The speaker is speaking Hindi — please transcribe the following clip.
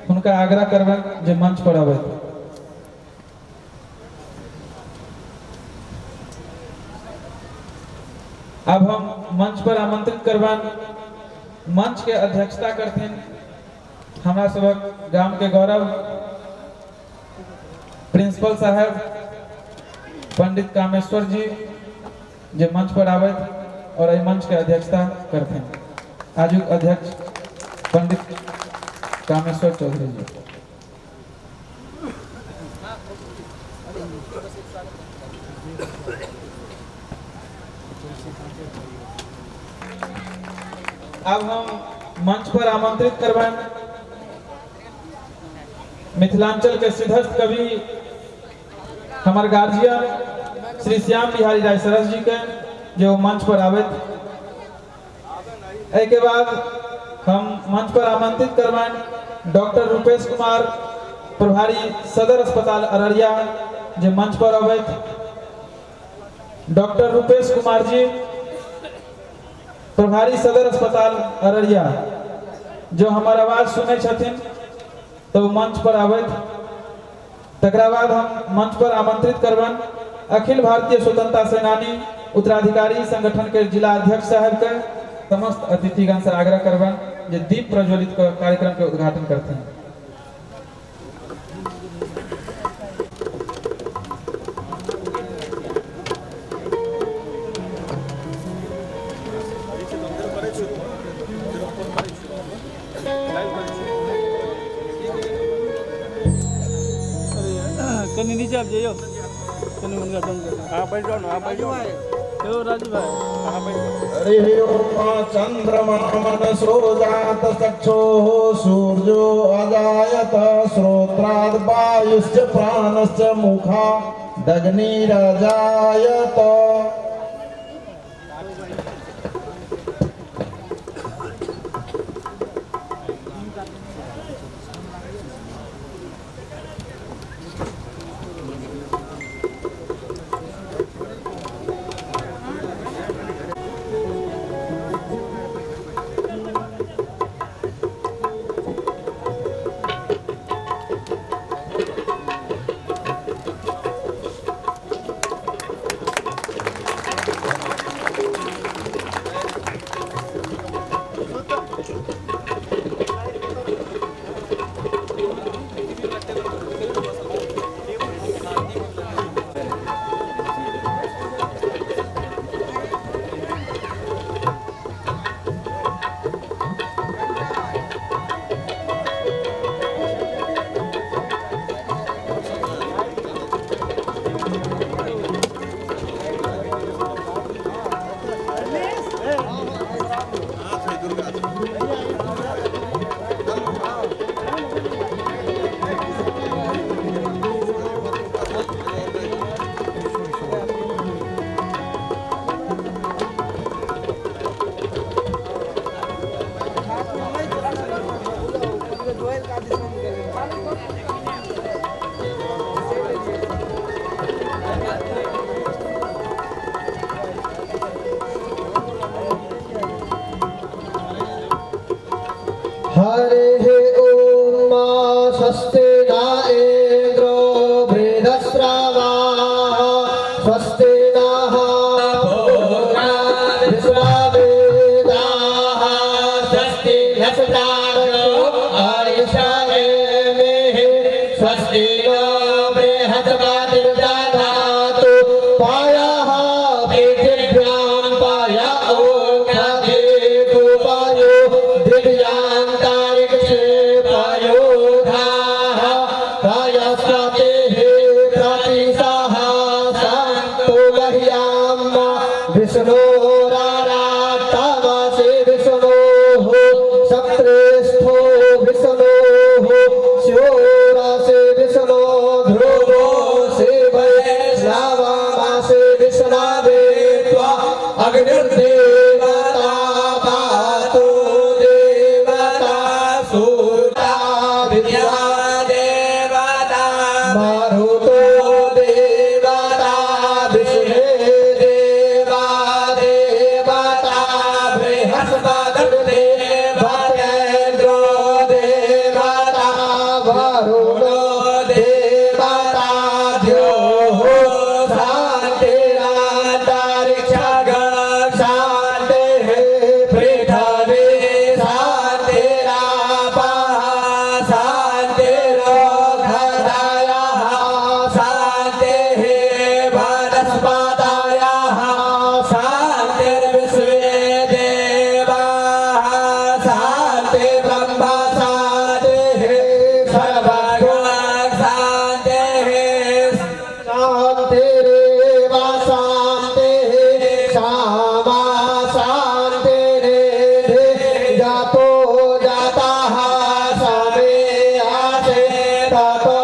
उनका आग्रह करबन जे मंच पर आवे। अब हम मंच पर आमंत्रित करबन मंच के अध्यक्षता करथिन हमारा सबक गांव के गौरव प्रिंसिपल साहब पंडित कामेश्वर जी जे मंच पर आवे और इस मंच के अध्यक्षता करथिन। आजुक अध्यक्ष पंडित कामेश्वर चौधरी जी। अब हम मंच पर आमंत्रित करवाएं मिथिलांचल के सिद्धस्थ कवि हमारे गार्जियन श्री श्याम बिहारी राय सरस जी के जो मंच पर आवे। के बाद हम मंच पर आमंत्रित करवाएं डॉक्टर रूपेश कुमार प्रभारी सदर अस्पताल अररिया जो मंच पर आवे। डॉक्टर रूपेश कुमार जी प्रभारी सदर अस्पताल अररिया जो हमारा आवाज सुने छथिन तो मंच पर आवे। तकरा बाद हम मंच पर आमंत्रित करबन अखिल भारतीय स्वतंत्रता सेनानी उत्तराधिकारी संगठन के जिला अध्यक्ष साहब के समस्त अतिथिगण से आग्रह करबन जे दीप प्रज्वलित कर कार्यक्रम के उद्घाटन करते हैं। कनी नीचे आप जाइयो कनी उनका दम हां बैठ जाओ ना आप बैठ जाओ तो राजू भाई हां बैठ जाओ। हरि ओम चंद्रमा मनसो जात चक्षो सूर्यो अजायत श्रोत्राद वायुश्च प्राणश्च मुखा दग्निरजायत। हरे ओम स्वस्ति न इंद्रो बृहस्रवा स्वस्ति नः पूर्वा विश्ववेदाः स्वस्ति नस्तारो आयुष्येमिः स्वस्ति नो बृहस्पतिर्दधातु पायः पृथिव्यां पाय ओषधेषु पायो दिव्यान्तरिक्षे पायोधाः पायस्पतिः प्रतिसहस्रन्तु मह्यं विष्णोरारात्तमसि विष्णोः सप्रेष्ठो विष्णोः शिवोरसि विष्णोः वरुणो देवताभ्यो शान्तिरान्तरिक्षः शान्तिः पृथिवी शान्तिरापः शान्तिरोषधयः शान्तिः वनस्पतयः शान्तिर्विश्वे देवाः शान्तिर्ब्रह्म शान्तिः सर्वज्ञ शान्तिः शान्तिरेव शान्तिः क्षमा शान्तिरेधि जातो जातः समे आसे ततो